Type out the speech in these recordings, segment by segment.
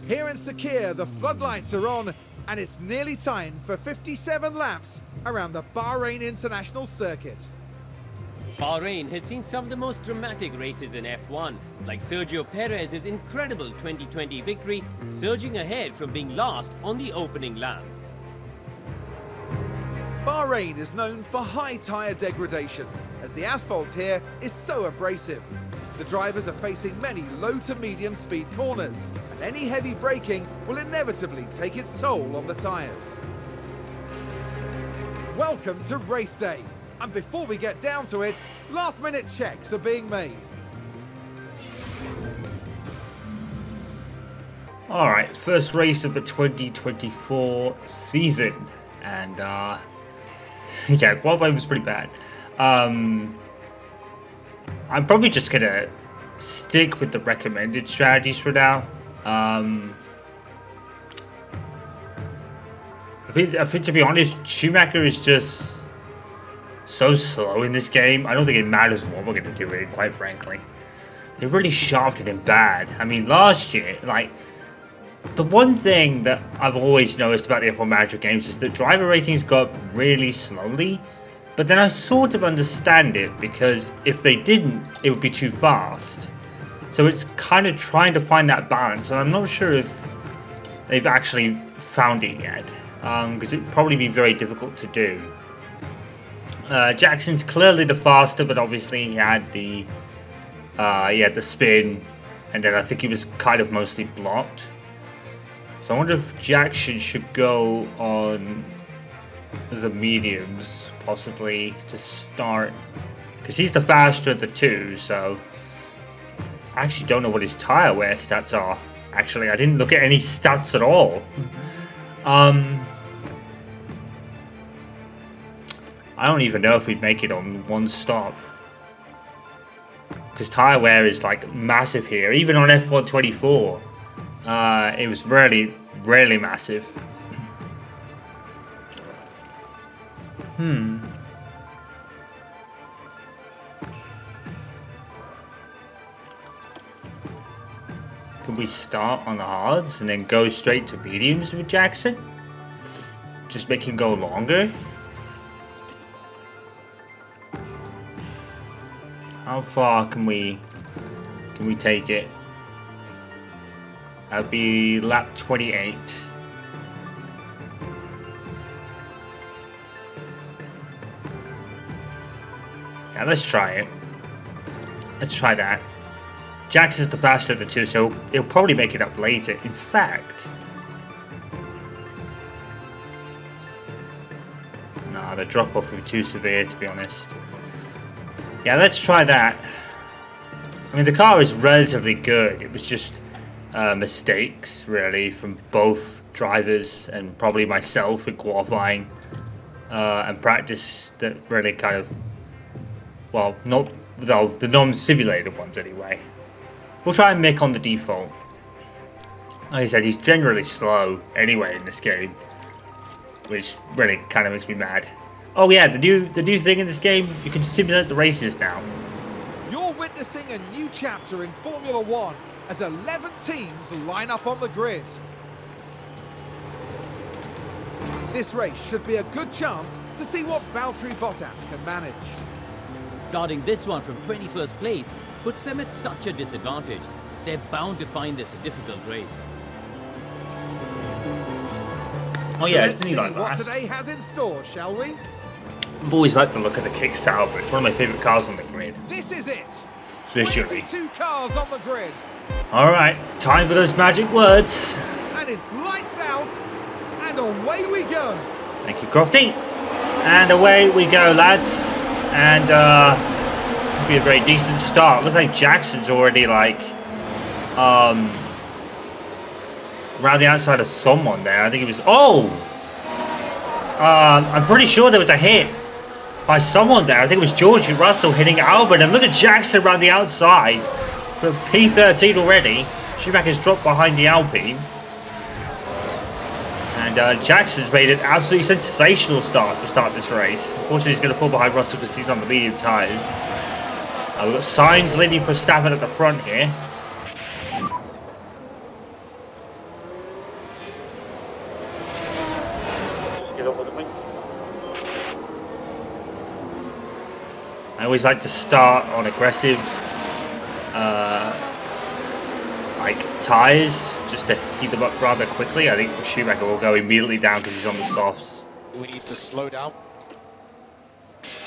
Here in Sakir, the floodlights are on, and it's nearly time for 57 laps around the Bahrain International Circuit. Bahrain has seen some of the most dramatic races in F1, like Sergio Perez's incredible 2020 victory, surging ahead from being last on the opening lap. Bahrain is known for high tyre degradation, as the asphalt here is so abrasive. The drivers are facing many low to medium speed corners, and any heavy braking will inevitably take its toll on the tyres. Welcome to race day, and before we get down to it, last minute checks are being made. Alright, first race of the 2024 season, and yeah, qualifying was pretty bad. I'm probably just gonna stick with the recommended strategies for now. I think to be honest, Schumacher is just so slow in this game. I don't think it matters what we're gonna do with it, quite frankly. They really shafted him bad. I mean, last year, like, the one thing that I've always noticed about the F1 Manager games is that driver ratings go up really slowly. But then I sort of understand it, because if they didn't, it would be too fast. So it's kind of trying to find that balance, and I'm not sure if they've actually found it yet, because it'd probably be very difficult to do. Jackson's clearly the faster, but obviously he had the spin, and then I think he was kind of mostly blocked. So I wonder if Jackson should go on the mediums, possibly, to start, because he's the faster of the two. So I actually don't know what his tire wear stats are. Actually, I didn't look at any stats at all. I don't even know if we'd make it on one stop, because tire wear is like massive here. Even on F1 24, it was really massive. Can we start on the hards and then go straight to mediums with Jackson? Just make him go longer? How far can we take it? That'll be lap 28. Yeah, let's try it. Let's try that. Jackson's the faster of the two, so he'll probably make it up later. In fact, nah, the drop-off would be too severe, to be honest. Yeah, let's try that. I mean, the car is relatively good. It was just mistakes, really, from both drivers and probably myself in qualifying and practice that really kind of, well, not the non-simulated ones anyway. We'll try and Mick on the default. Like I said, he's generally slow anyway in this game, which really kind of makes me mad. Oh yeah, the new thing in this game, you can simulate the races now. You're witnessing a new chapter in Formula One as 11 teams line up on the grid. This race should be a good chance to see what Valtteri Bottas can manage. Starting this one from 21st place puts them at such a disadvantage. They're bound to find this a difficult race. Oh yeah, Let's isn't he see like what that? today has in store, shall we? I've always liked the look of the Kick Sauber. It's one of my favourite cars on the grid. This is it. Visually. 22 cars on the grid. Alright, time for those magic words. And it's lights out, and away we go. Thank you, Crofty. And away we go, lads. And it'll be a very decent start. Looks like Jackson's already like around the outside of someone there. I think it was I'm pretty sure there was a hit by someone there. I think it was George Russell hitting Albon, and look at Jackson around the outside for P13 already. Schumacher's dropped behind the Alpine. And Jackson's made an absolutely sensational start to start this race. Unfortunately, he's going to fall behind Russell because he's on the medium tyres. We've got Sainz leading for Verstappen at the front here. I always like to start on aggressive, like tyres, just to heat them up rather quickly. I think Schumacher will go immediately down because he's on the softs. We need to slow down.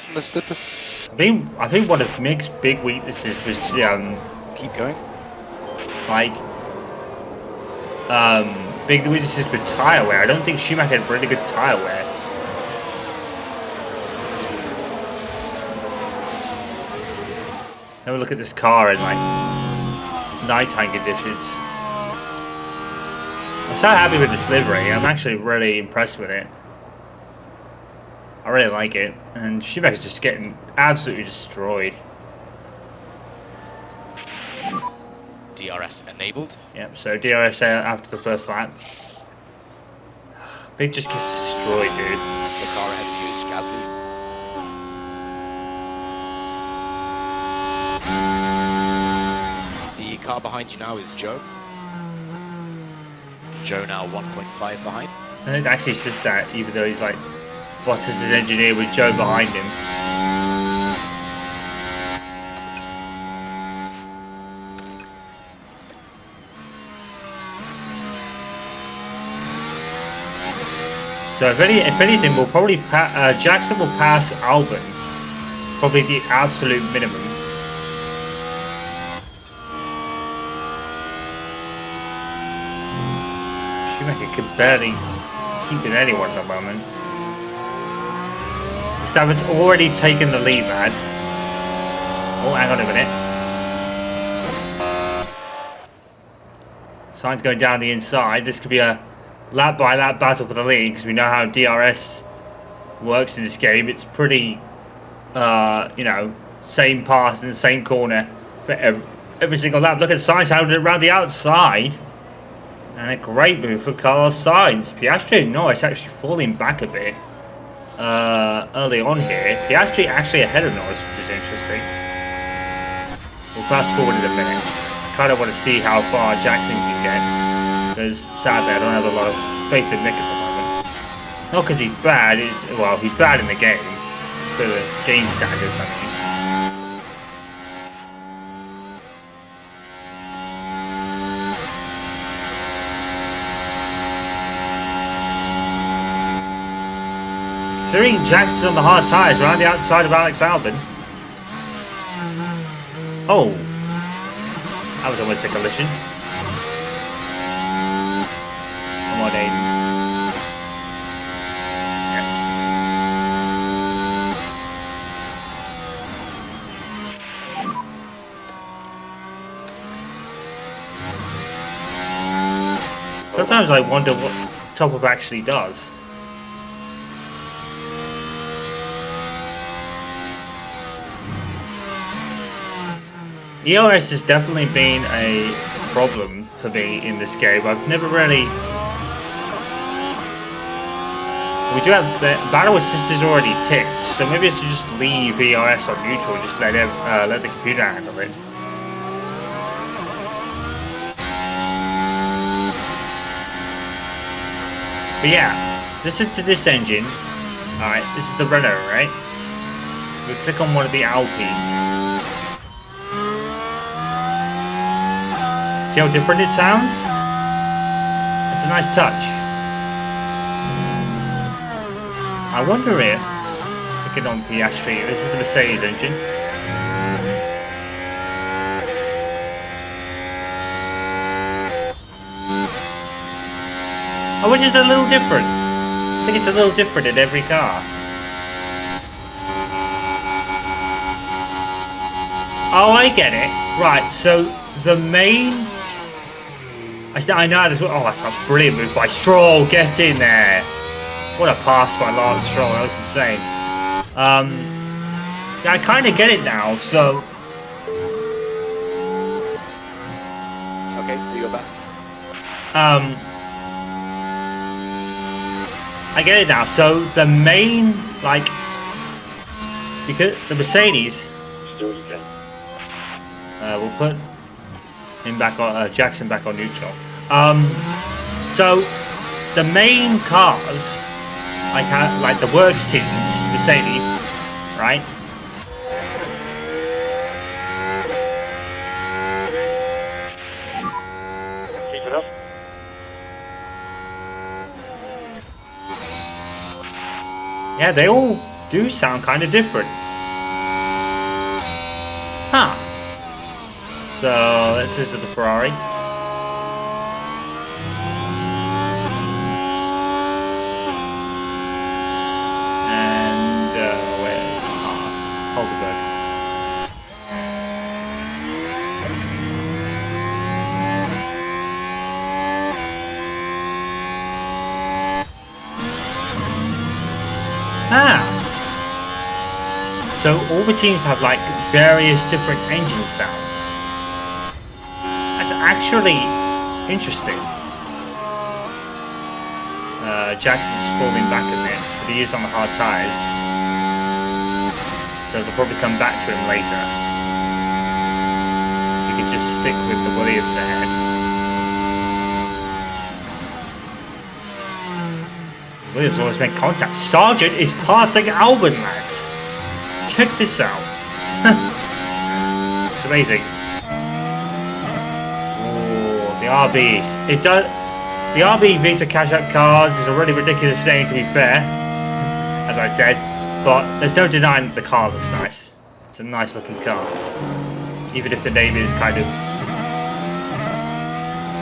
Understood. I think one of Mick's big weaknesses was Keep going. like big weaknesses with tyre wear. I don't think Schumacher had really good tyre wear. Have a look at this car in like nighttime conditions. I'm so happy with this livery. I'm actually really impressed with it. I really like it, and Schumacher's just getting absolutely destroyed. DRS enabled. Yep, so DRS after the first lap. Big just gets destroyed, dude. The car ahead of you is Gasly. The car behind you now is Joe. Joe now 1.5 behind. And it actually says that, even though he's like Bottas' engineer with Joe behind him. So if anything, we'll probably Jackson will pass Albon, probably the absolute minimum. Schumacher can barely keep in anyone at the moment. Verstappen's already taken the lead, lads. Oh, hang on a minute. Sainz going down the inside. This could be a lap by lap battle for the lead because we know how DRS works in this game. It's pretty, you know, same pass and same corner for every single lap. Look at Sainz how did it around the outside. And a great move for Carlos Sainz. Piastri and Norris actually falling back a bit early on here. Piastri actually ahead of Norris, which is interesting. We'll fast forward in a minute. I kind of want to see how far Jackson can get. Because sadly I don't have a lot of faith in Mick at the moment. Not because he's bad, well, he's bad in the game. For the game standards, I mean. Considering Jackson's on the hard tyres around the outside of Alex Albon. Oh, that was almost a collision. Come on, Aiden. Yes. Sometimes I wonder what Top Up actually does. EOS has definitely been a problem for me in this game. I've never really... We do have the battle assist is already ticked, so maybe I should just leave EOS on neutral and just let the computer handle it. But yeah, listen to this engine. Alright, this is the Renault, right? We click on one of the Alpines. See how different it sounds? It's a nice touch. I wonder if, looking on Piastri, this is the Mercedes engine. Oh, which is a little different. I think it's a little different in every car. Oh, I get it. Right, so the main... I know this. Oh, that's a brilliant move by Stroll. Get in there. What a pass by Lance Stroll. That was insane. Yeah, I kind of get it now. So. Okay, do your best. I get it now. So the main, like, because the Mercedes. We'll put him back on Jackson back on neutral. So the main cars like the works teams, Mercedes, right? Keep it up. Yeah, they all do sound kind of different. Huh. So, this is the Ferrari. And, where's the Haas? Hulkenberg. Ah! So all the teams have like various different engine sounds. That's actually interesting. Jackson's falling back a bit, but he is on the hard tyres. So they'll probably come back to him later. You could just stick with the Williams ahead. Williams always make contact. Sargent is passing Albon, lads. Check this out. It's amazing. Oh, the RBs. It does. The RB Visa Cash Out cars is a really ridiculous thing, to be fair, as I said. But there's no denying that the car looks nice. It's a nice looking car, even if the name is kind of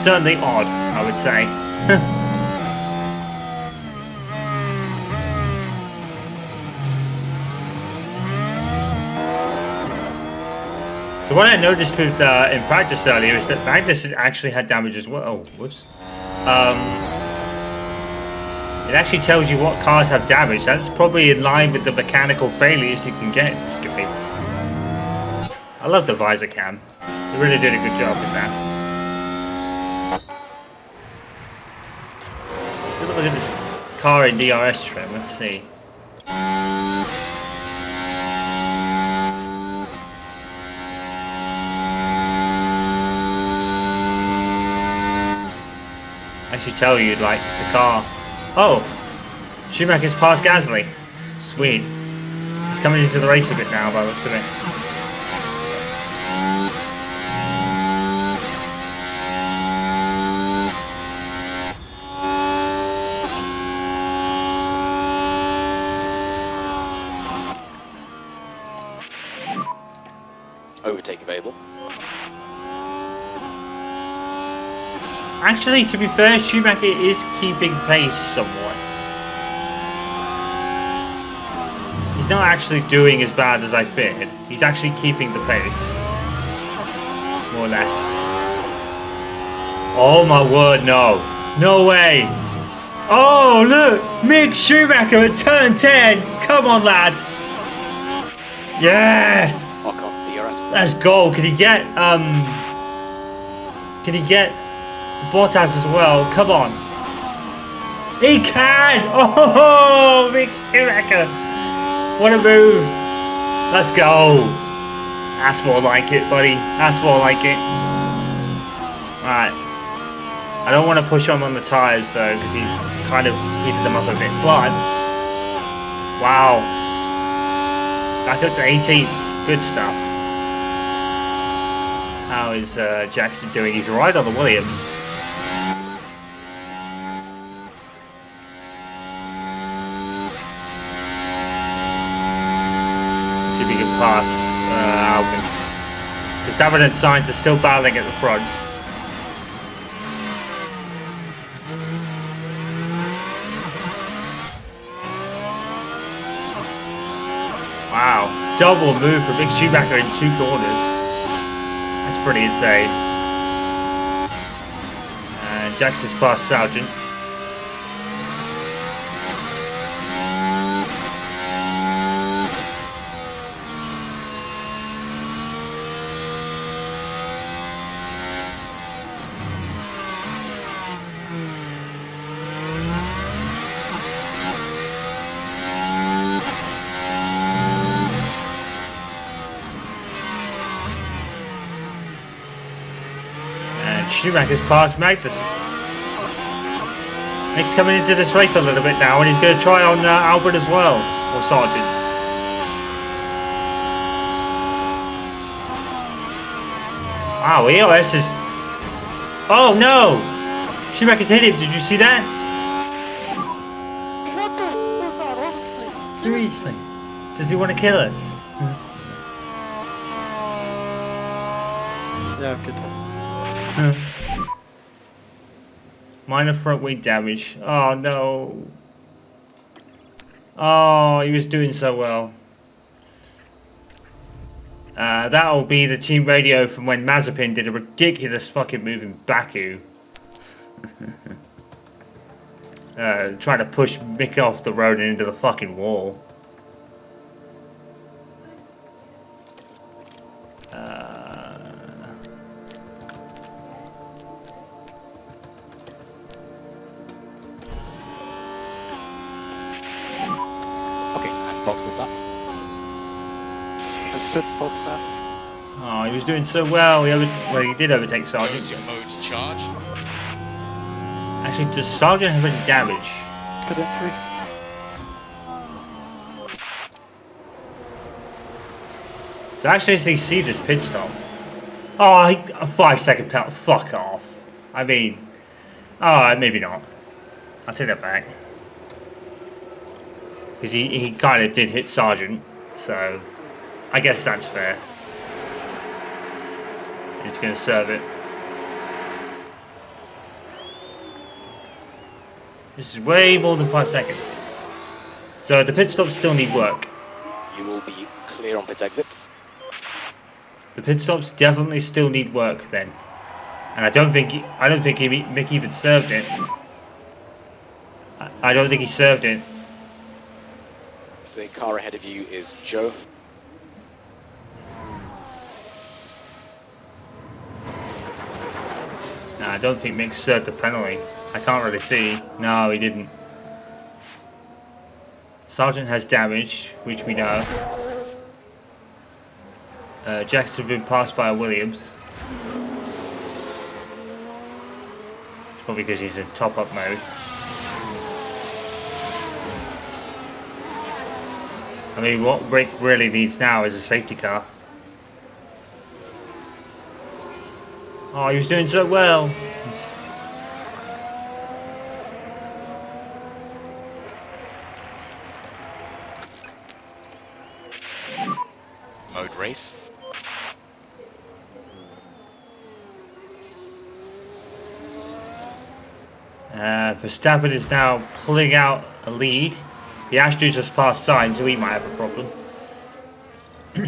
certainly odd, I would say. So what I noticed with in practice earlier is that Magnus actually had damage as well. Oh, whoops. It actually tells you what cars have damage. That's probably in line with the mechanical failures you can get in this game. I love the visor cam. They really did a good job with that. Let's look at this car in DRS trim. Let's see. Actually tell you like the car. Oh, Schumacher's passed Gasly. Sweet. He's coming into the race a bit now by the looks of it. Overtake available. Actually, to be fair, Schumacher is keeping pace somewhat. He's not actually doing as bad as I feared. He's actually keeping the pace. More or less. Oh my word, no. No way. Oh, look. Mick Schumacher at turn 10. Come on, lad. Yes. Lock on DRS. Let's go. Can he get, Bottas as well? Come on. He can. Oh, Mick Schumacher. What a move. Let's go. That's more like it, buddy. That's more like it. Alright. I don't want to push him on the tyres, though, because he's kind of heated them up a bit. But, wow. Back up to 18. Good stuff. How is Jackson doing? He's right on the Williams. Pass Albon. Verstappen and Sainz are still battling at the front. Wow, double move for Mick Schumacher in 2 corners. That's pretty insane. And Jackson's past Sargent. Schumacher's past Magnus. Nick's coming into this race a little bit now, and he's going to try on Albert as well, or Sargent. Wow, EOS is... Oh no! Schumacher's hit him, did you see that? What the f was that, honestly? Seriously? Does he want to kill us? Yeah, good. Minor front wing damage. Oh no. Oh, he was doing so well. That'll be the team radio from when Mazepin did a ridiculous fucking move in Baku. Trying to push Mick off the road and into the fucking wall. Okay, and box this up. I stood box up. Oh, he was doing so well. He did overtake Sargent. Your mode charge. Actually, does Sargent have any damage? Good entry. So actually, see this pit stop. Oh, a 5-second penalty. Fuck off. I mean, alright, maybe not. I'll take that back. Because he kind of did hit Sargent, so I guess that's fair. He's going to serve it. This is way more than 5 seconds. So the pit stops still need work. You will be clear on pit exit. The pit stops definitely still need work then, and I don't think Mick even served it. I don't think he served it. The car ahead of you is Joe. No, I don't think Mick served the penalty. I can't really see. No, he didn't. Sargent has damage, which we know. Jackson's been passed by a Williams. It's probably because he's in top-up mode. I mean, what Rick really needs now is a safety car. Oh, he was doing so well. Mode race. Verstappen is now pulling out a lead. The Astros just passed Sainz, so he might have a problem. I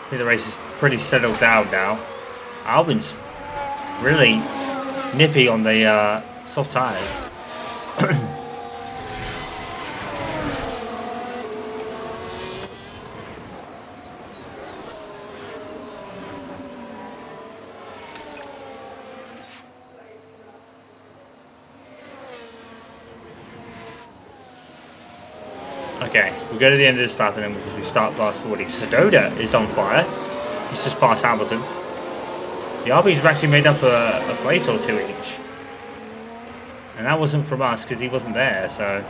think the race is pretty settled down now. Albon's really nippy on the soft tyres. Okay, we'll go to the end of this lap and then we'll start fast forwarding. Sonoda is on fire. He's just past Hamilton. The RBs have actually made up a place or two each. And that wasn't from us because he wasn't there, so...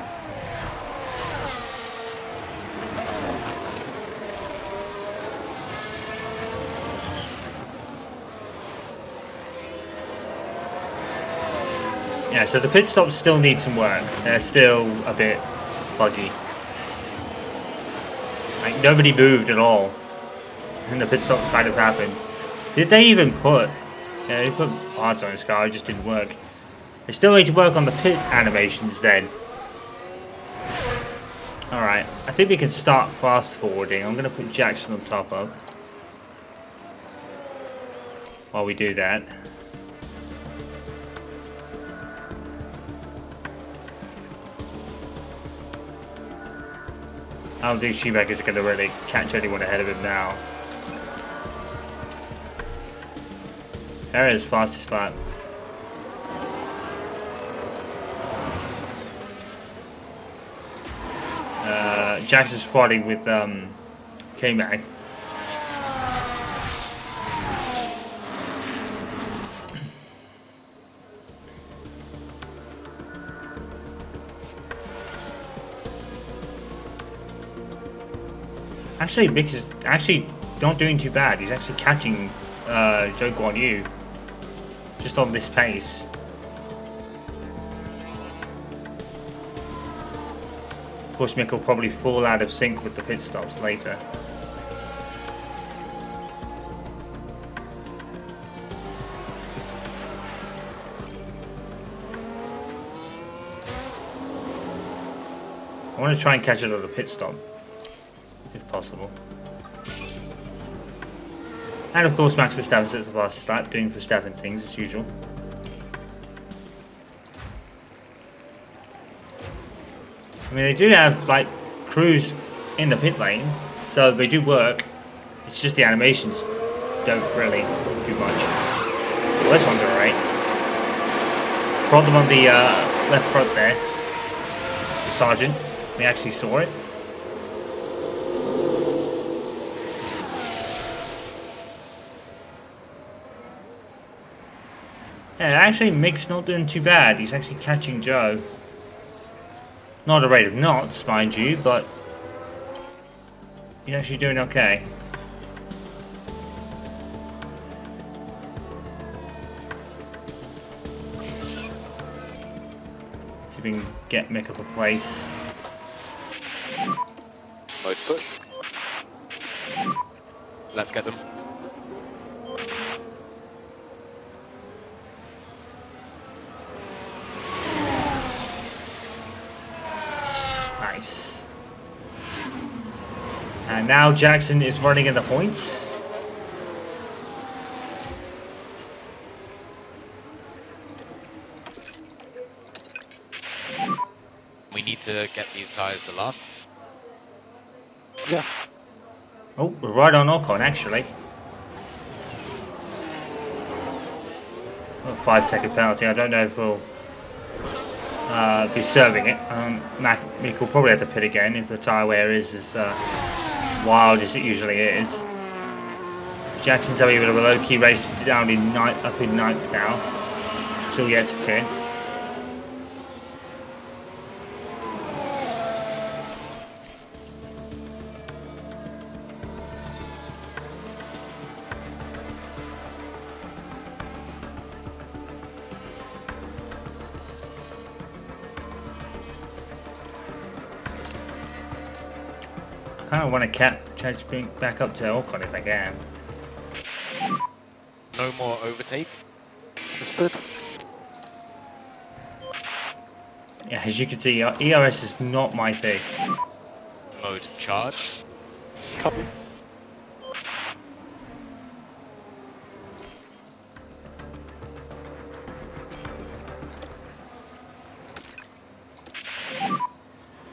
Yeah, so the pit stops still need some work. They're still a bit buggy. Like, nobody moved at all. And the pit stop kind of happened. Did they even put... Yeah, they put parts on this car, it just didn't work. They still need to work on the pit animations then. Alright, I think we can start fast forwarding. I'm going to put Jackson on top of. While we do that. I don't think Schumacher's going to really catch anyone ahead of him now. There is fastest lap. Jackson's fighting with K-Mag. Actually, Mick is actually not doing too bad. He's actually catching Zhou Guanyu just on this pace. Of course, Mick will probably fall out of sync with the pit stops later. I want to try and catch it at a pit stop, if possible. And of course, Max Verstappen sets the fastest lap, doing Verstappen things as usual. I mean, they do have like crews in the pit lane, so they do work. It's just the animations don't really do much. Well, this one's alright. Problem on the left front there, Sergeant. We actually saw it. Yeah, actually Mick's not doing too bad. He's actually catching Zhou. Not a rate of knots, mind you, but he's actually doing okay. See if we can get Mick up a place. Mode push. Let's get them. Nice. And now Jackson is running in the points. We need to get these tyres to last. Yeah. Oh, we're right on Ocon actually. A 5-second penalty. I don't know if we'll be serving it. Mick will probably have to pit again if the tyre wear is as wild as it usually is. Jackson's having a bit of a low-key race down in up in 9th now. Still yet to pit. I kind of want to try to bring back up to Ocon if I can. No more overtake. Understood. Yeah, as you can see, ERS is not my thing. Mode charge. Copy.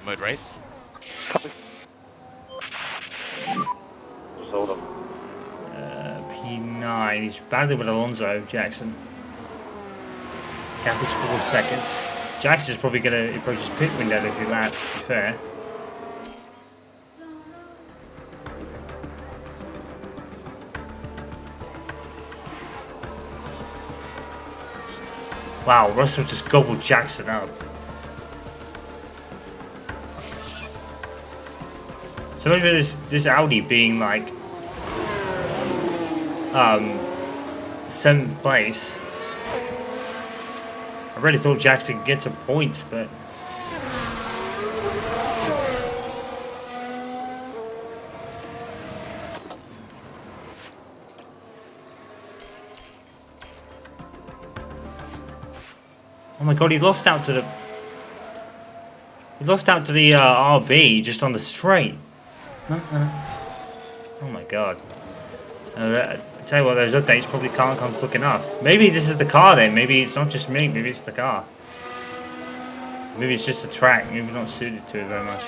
Mode race. Copy. Hold on. P9, he's battling with Alonso, Jackson. Gap is 4 seconds. Jackson's probably going to approach his pit window if he laps, to be fair. Wow, Russell just gobbled Jackson up. So much for this Audi being like 7th place. I really thought Jackson could get some points, but oh my god, he lost out to the RB just on the straight. Oh my god. I tell you what, those updates probably can't come quick enough. Maybe this is the car then. Maybe it's not just me. Maybe it's the car. Maybe it's just the track. Maybe not suited to it very much.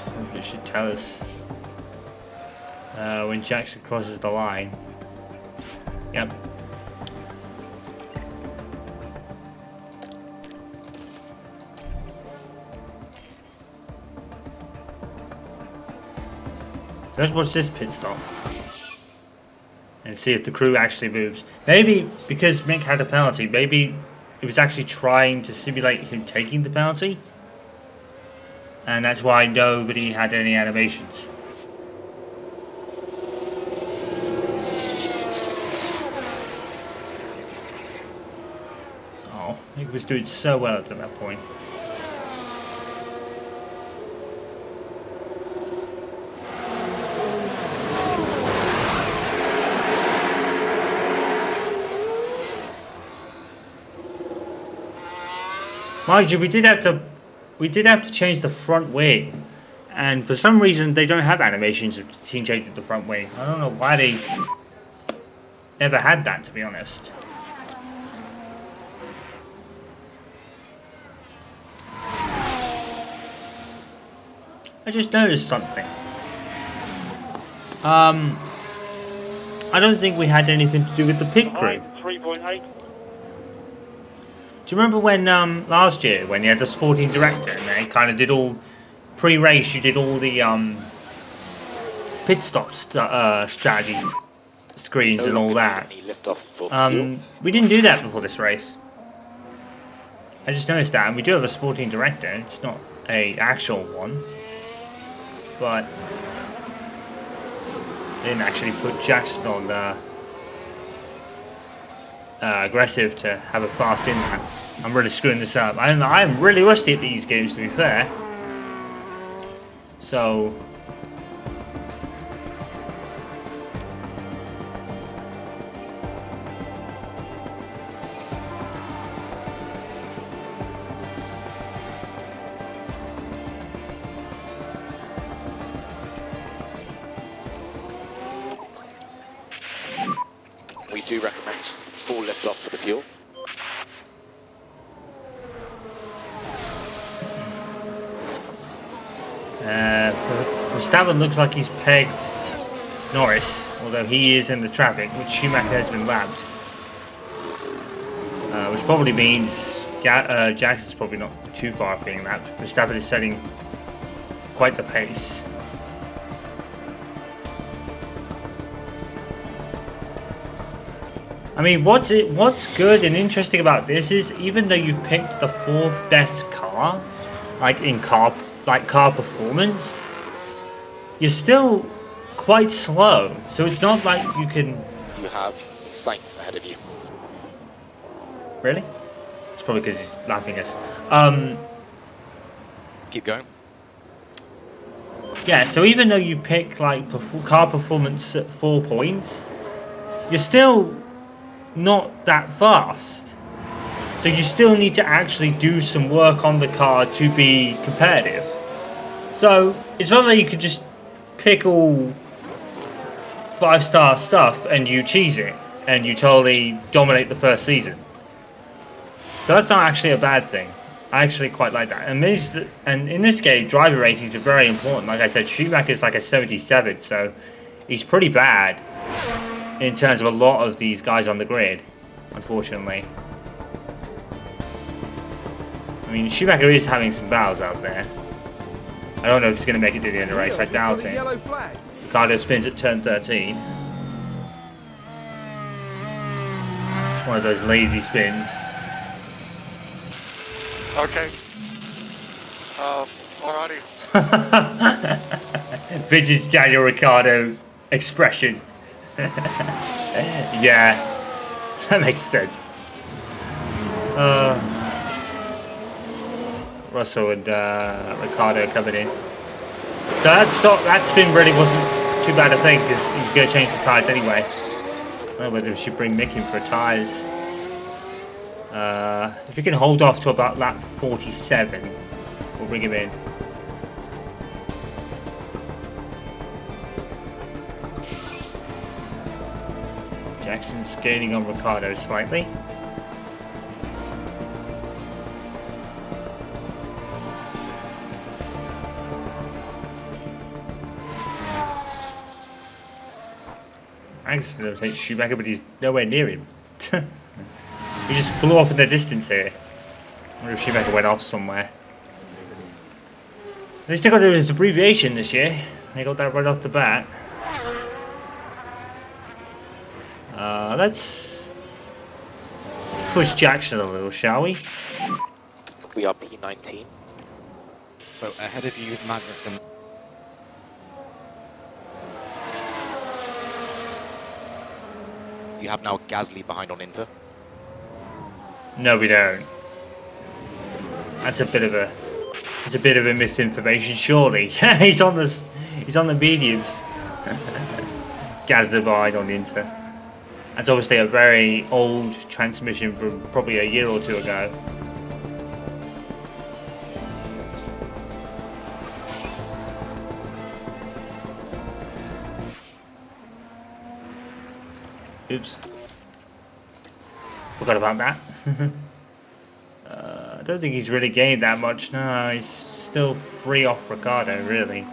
Hopefully it should tell us when Jackson crosses the line. Yep. So let's watch this pit stop. And see if the crew actually moves. Maybe because Mick had a penalty, maybe it was actually trying to simulate him taking the penalty. And that's why nobody had any animations. Oh, he was doing so well up to that point. Mind you, we did have to change the front wing, and for some reason they don't have animations of team changing the front wing. I don't know why they never had that, to be honest. I just noticed something. I don't think we had anything to do with the pit crew. 3.8. Do you remember when last year when you had the sporting director and they kind of did all pre-race? You did all the pit stop strategy screens and all that. We didn't do that before this race. I just noticed that, and we do have a sporting director. It's not a actual one, but they didn't actually put Jackson on aggressive to have a fast in that. I'm really screwing this up. I'm really rusty at these games, to be fair. So we do recommend full lift off for the fuel. Verstappen looks like he's pegged Norris, although he is in the traffic, which Schumacher has been lapped. Which probably means Jackson's probably not too far off being lapped. Verstappen is setting quite the pace. I mean, what's good and interesting about this is even though you've picked the 4th best car, like in car performance, you're still quite slow. So it's not like you can. You have Sainz ahead of you. Really? It's probably because he's lapping us. Keep going. Yeah. So even though you pick like car performance at 4 points, you're still not that fast. So you still need to actually do some work on the car to be competitive. So it's not like you could just pick all 5-star stuff and you cheese it and you totally dominate the first season. So that's not actually a bad thing. I actually quite like that. And in this game, driver ratings are very important. Like I said, Schumacher's like a 77, so he's pretty bad in terms of a lot of these guys on the grid, unfortunately. I mean, Schumacher is having some battles out there. I don't know if he's going to make it to the end of the race. I doubt it. Ricardo spins at turn 13. It's one of those lazy spins. Okay. Alrighty. Vintage Daniel Ricciardo expression. Yeah, that makes sense. Russell and Ricciardo coming in. So that spin really wasn't too bad a thing because he's going to change the tyres anyway. I don't know whether we should bring Mick in for tyres. If we can hold off to about lap 47, we'll bring him in. Jackson's gaining on Ricciardo slightly. Angus going to take Schumacher, but he's nowhere near him. He just flew off in the distance here. I wonder if Schumacher went off somewhere. They still got to do his abbreviation this year. They got that right off the bat. Let's push Jackson a little, shall we? We are P19. So ahead of you, Magnussen. You have now Gasly behind on Inter. No, we don't. That's a bit of a misinformation, surely. he's on the mediums. Gasly behind on Inter. That's obviously a very old transmission from probably a year or two ago. Oops. Forgot about that. I don't think he's really gained that much. No, he's still free off Ricciardo, really.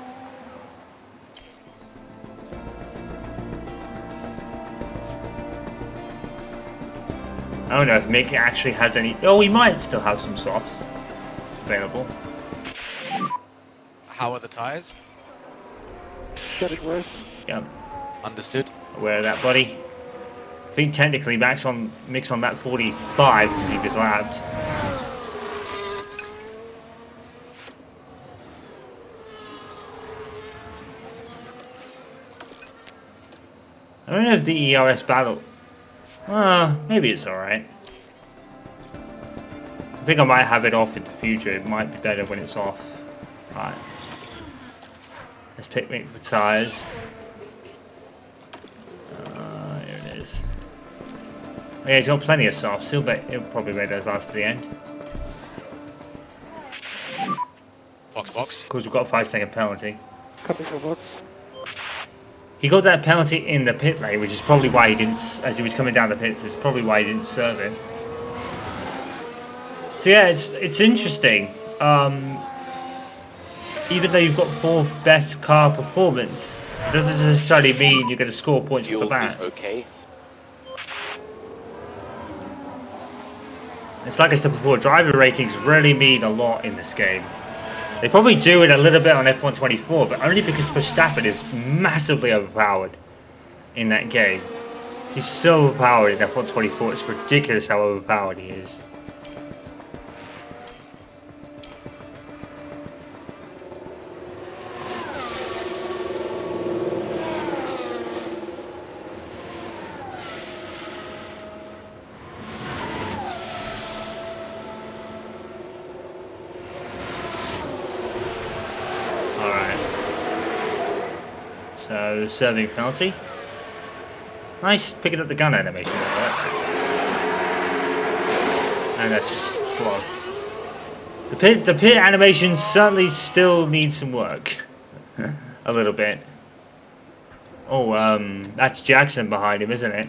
I don't know if Mick actually has any... Oh, he might still have some softs available. How are the tyres? Getting worse. Yeah, Understood. aware of that, buddy. I think technically Mick's on that 45 because he was lapped. I don't know if the ERS battle... maybe it's alright. I think I might have it off in the future. It might be better when it's off. Alright. Let's pick Mick for tyres. Here it is. Oh, yeah, he's got plenty of softs. He'll probably make those last to the end. Box. Of course, we've got a 5-second penalty. Coming from box. He got that penalty in the pit lane, which is probably why he didn't, as he was coming down the pits, that's probably why he didn't serve it. So yeah, it's interesting. Even though you've got 4th best car performance, it doesn't necessarily mean you're going to score points off the Fuel is bat. okay. It's like I said before, driver ratings really mean a lot in this game. They probably do it a little bit on F1 24, but only because Verstappen is massively overpowered in that game. He's so overpowered in F1 24, it's ridiculous how overpowered he is. So, serving penalty. Nice picking up the gun animation. And that's just slog. The pit animation certainly still needs some work. A little bit. Oh, that's Jackson behind him, isn't it?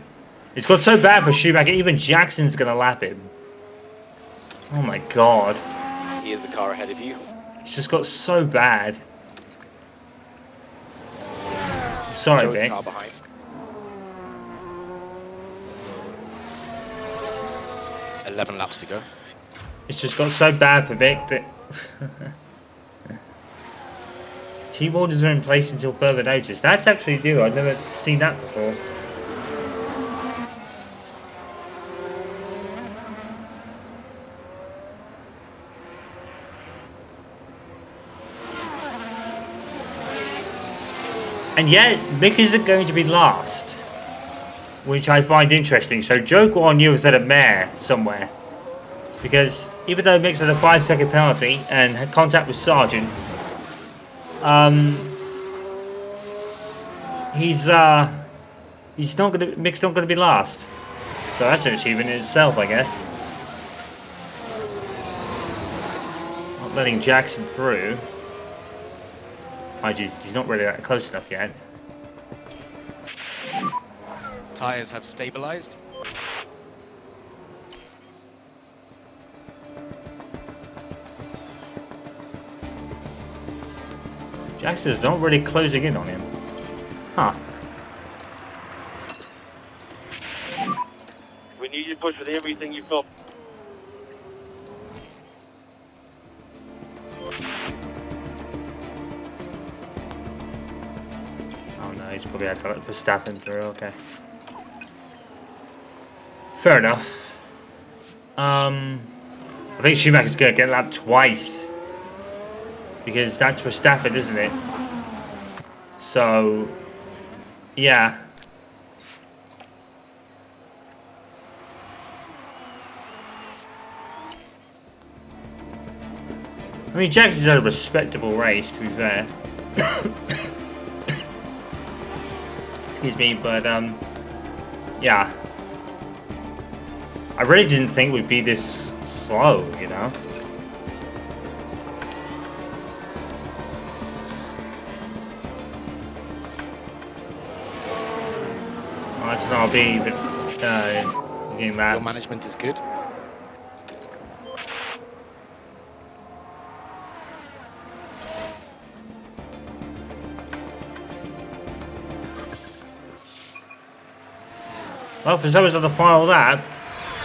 It's got so bad for Schumacher, even Jackson's gonna lap him. Oh my god. He is the car ahead of you. It's just got so bad. Sorry, Joe's Vic. car behind. "11 laps to go." It's just got so bad for Vic that... Team orders are in place until further notice. That's actually new. I've never seen that before. And yet, Mick isn't going to be last, which I find interesting. So Joe Guan was at a mare somewhere, because even though Mick's had a 5-second penalty and had contact with Sargent, Mick's not gonna be last. So that's an achievement in itself, I guess. Not letting Jackson through. Mind you, he's not really that close enough yet. Tyres have stabilized. Jackson's not really closing in on him. Huh. We need you to push with everything you've got. he's probably had to let Verstappen through. Okay. Fair enough. I think Schumacher's going to get lapped twice. Because that's Verstappen, isn't it? So, yeah. I mean, Jackson's had a respectable race, to be fair. Excuse me, but, yeah. I really didn't think we'd be this slow, you know? Oh, that's an RB, but, getting that. Your management is good. Well, for someone's on the final lap,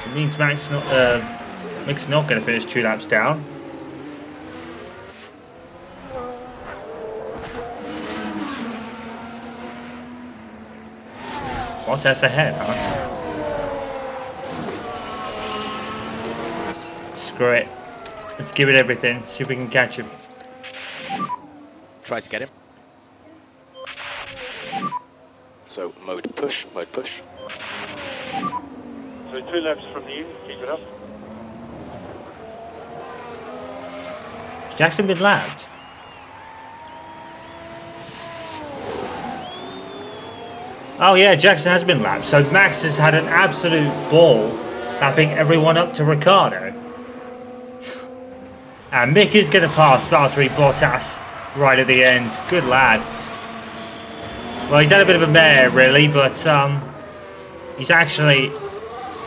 it means Max not going to finish 2 laps down. What's that's ahead, huh? Screw it. Let's give it everything. See if we can catch him. Try to get him. So mode push, mode push. So 2 laps from you, keep it up. Has Jackson been lapped? Oh yeah, Jackson has been lapped. So Max has had an absolute ball lapping everyone up to Ricciardo. And Mick is going to pass Valtteri Bottas right at the end. Good lad. Well, he's had a bit of a mare, really, but he's actually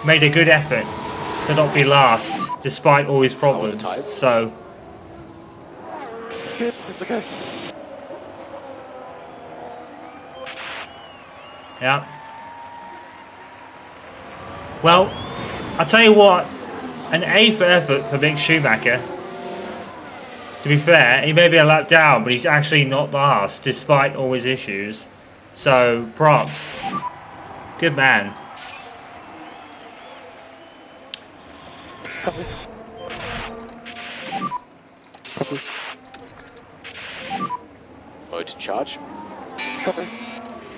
made a good effort to not be last, despite all his problems. So, Good, it's okay. yeah. Well, I'll tell you what, an A for effort for Mick Schumacher. To be fair, he may be a lap down, but he's actually not last, despite all his issues. So, props. Good man. Copy. Copy. Mode charge. Copy.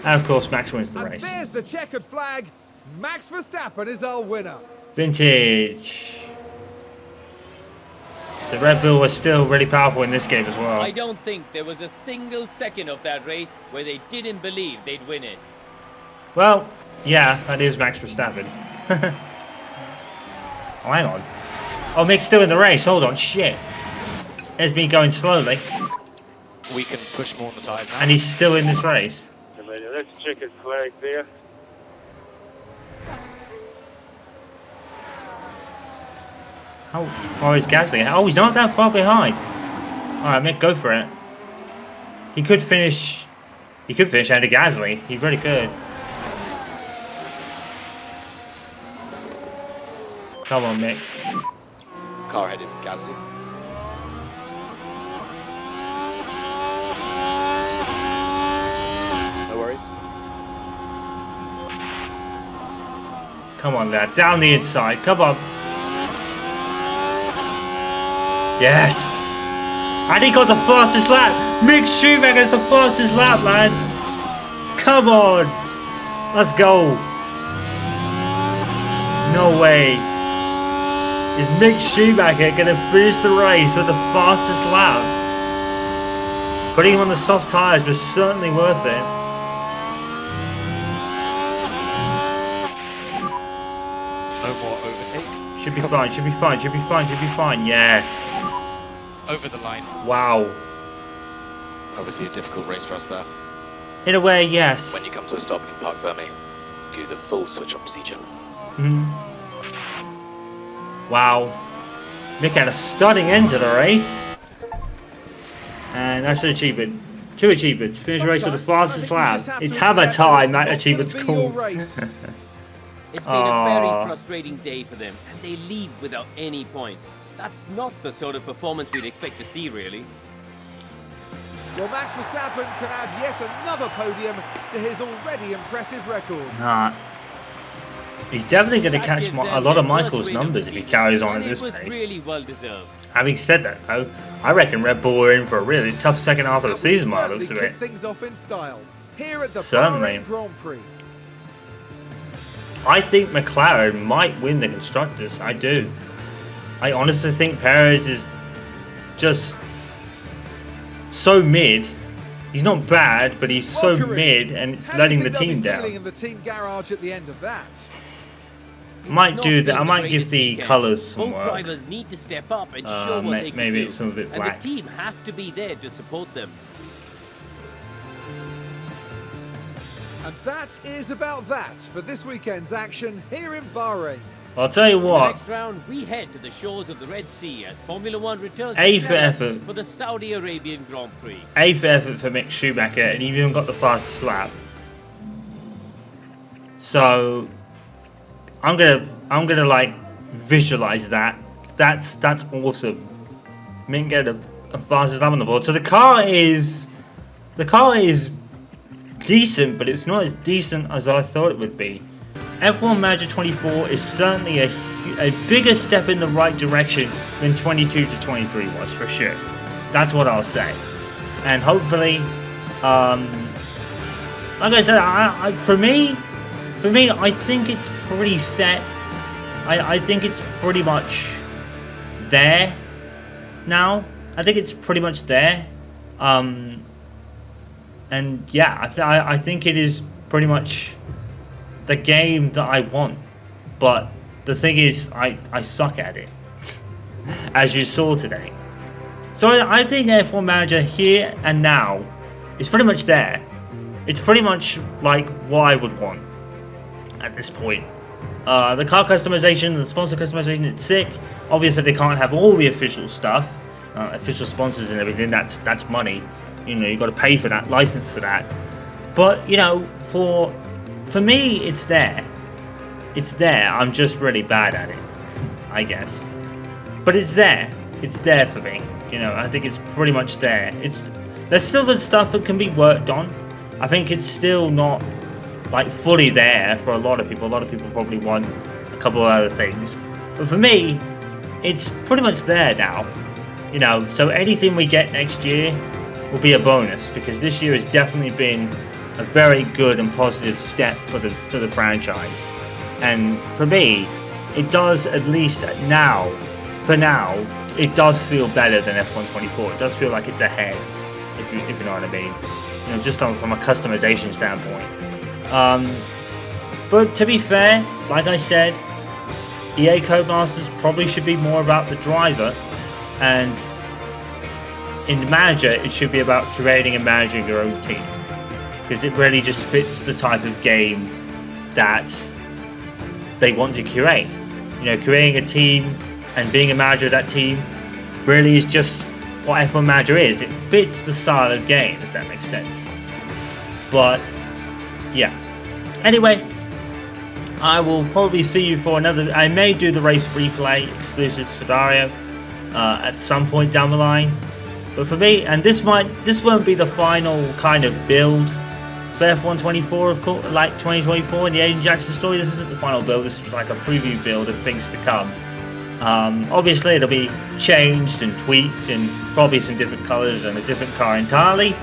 And of course, Max wins the And race. there's the checkered flag. Max Verstappen is our winner. Vintage. So Red Bull was still really powerful in this game as well. I don't think there was a single second of that race where they didn't believe they'd win it. Well, yeah, that is Max Verstappen. Oh, hang on. Oh, Mick's still in the race. Hold on, shit. There's me going slowly. We can push more on the tyres now. And he's still in this race. That's checkered flag there. How far is Gasly? Oh, he's not that far behind. Alright, Mick, go for it. He could finish ahead of Gasly. He really could. Come on, Mick. Car ahead is Gasly. No worries. Come on, lad. Down the inside. Come on. Yes! And he got the fastest lap! Mick Schumacher's the fastest lap, lads! Come on! Let's go! No way! Is Mick Schumacher going to finish the race with the fastest lap? Putting him on the soft tyres was certainly worth it. No more overtake. Should be fine, should be fine, should be fine, should be fine. Yes! Over the line. Wow. Obviously a difficult race for us there. In a way, yes. When you come to a stop in Park Ferme, do the full switch on procedure. Wow. Mick had a stunning end to the race. And that's an achievement. 2 achievements. Finish the race with the fastest lap. It's hammer time, that achievement's called. It's been a very frustrating day for them, and they leave without any points. That's not the sort of performance we'd expect to see, really. Well, Max Verstappen can add yet another podium to his already impressive record. He's definitely going to That catch gives a them lot of their first Michael's win of the numbers if he season, carries on and at this it was pace. really well deserved. Having said that, though, I reckon Red Bull are in for a really tough second half of the That will season by the certainly looks of kick it. things off in style here at the Certainly. Bahrain Grand Prix. I think McLaren might win the Constructors. I do. I honestly think Perez is just so mid. He's not bad, but he's so Welcome in. mid, and it's How do you letting the think they'll team be feeling down. in the team garage at the end of that? Might Not do that. been I the might give greatest the weekend. colours some Both work. drivers need to step up and show what they can maybe do. it's some of it and black. the team have to be there to support them. And that is about that for this weekend's action here in Bahrain. I'll tell you In the what. next round, we head to the shores of the Red Sea as Formula One returns A to for Jeddah effort. for the Saudi Arabian Grand Prix. A for effort for Mick Schumacher, and he even got the fastest lap. So I'm gonna like visualize that. That's awesome. Mick get a fastest lap on the board. So the car is decent, but it's not as decent as I thought it would be. F1 Manager 24 is certainly a bigger step in the right direction than 22 to 23 was, for sure. That's what I'll say. And hopefully, like I said, for me, I think it's pretty set. I think it's pretty much there now. I think it's pretty much there. And yeah, I think it is pretty much the game that I want. But the thing is, I suck at it, as you saw today. So I think F1 Manager here and now is pretty much there. It's pretty much like what I would want at this point. The car customization, the sponsor customization, it's sick. Obviously, they can't have all the official stuff, official sponsors and everything. That's money. You know, you got to pay for that, license for that. But you know, for me, it's there. It's there. I'm just really bad at it, I guess. But it's there. It's there for me. You know, I think it's pretty much there. There's still the stuff that can be worked on. I think it's still not like fully there for a lot of people. A lot of people probably want a couple of other things. But for me, it's pretty much there now. You know, so anything we get next year will be a bonus, because this year has definitely been a very good and positive step for the franchise. And for me, it does, at least now, for now, it does feel better than F1 24. It does feel like it's ahead, if you know what I mean. You know, just from a customization standpoint. But to be fair, like I said, EA Codemasters probably should be more about the driver, and in the manager, it should be about creating and managing your own team, because it really just fits the type of game that they want to create. You know, creating a team and being a manager of that team really is just what F1 Manager is. It fits the style of game, if that makes sense. But yeah. Anyway, I will probably see you for another. I may do the race replay exclusive scenario at some point down the line. But for me, and this won't be the final kind of build for F1 24, of course, like 2024 in the Aiden Jackson story. This isn't the final build. This is like a preview build of things to come. Obviously, it'll be changed and tweaked, and probably some different colours and a different car entirely.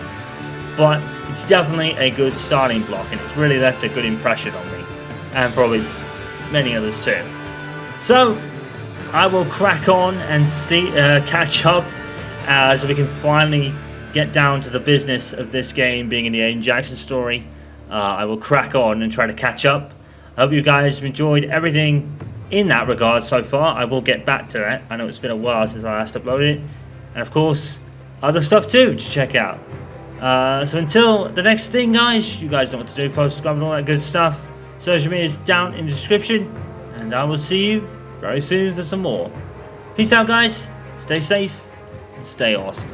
But it's definitely a good starting block, and it's really left a good impression on me, and probably many others too. So I will crack on and catch up so we can finally get down to the business of this game being in the Aiden Jackson story. I will crack on and try to catch up. I hope you guys have enjoyed everything in that regard so far. I will get back to that. I know it's been a while since I last uploaded it. And of course, other stuff too to check out. So until the next thing, guys, you guys know what to do. Follow, subscribe, and all that good stuff. Social media is down in the description. And I will see you very soon for some more. Peace out, guys. Stay safe and stay awesome.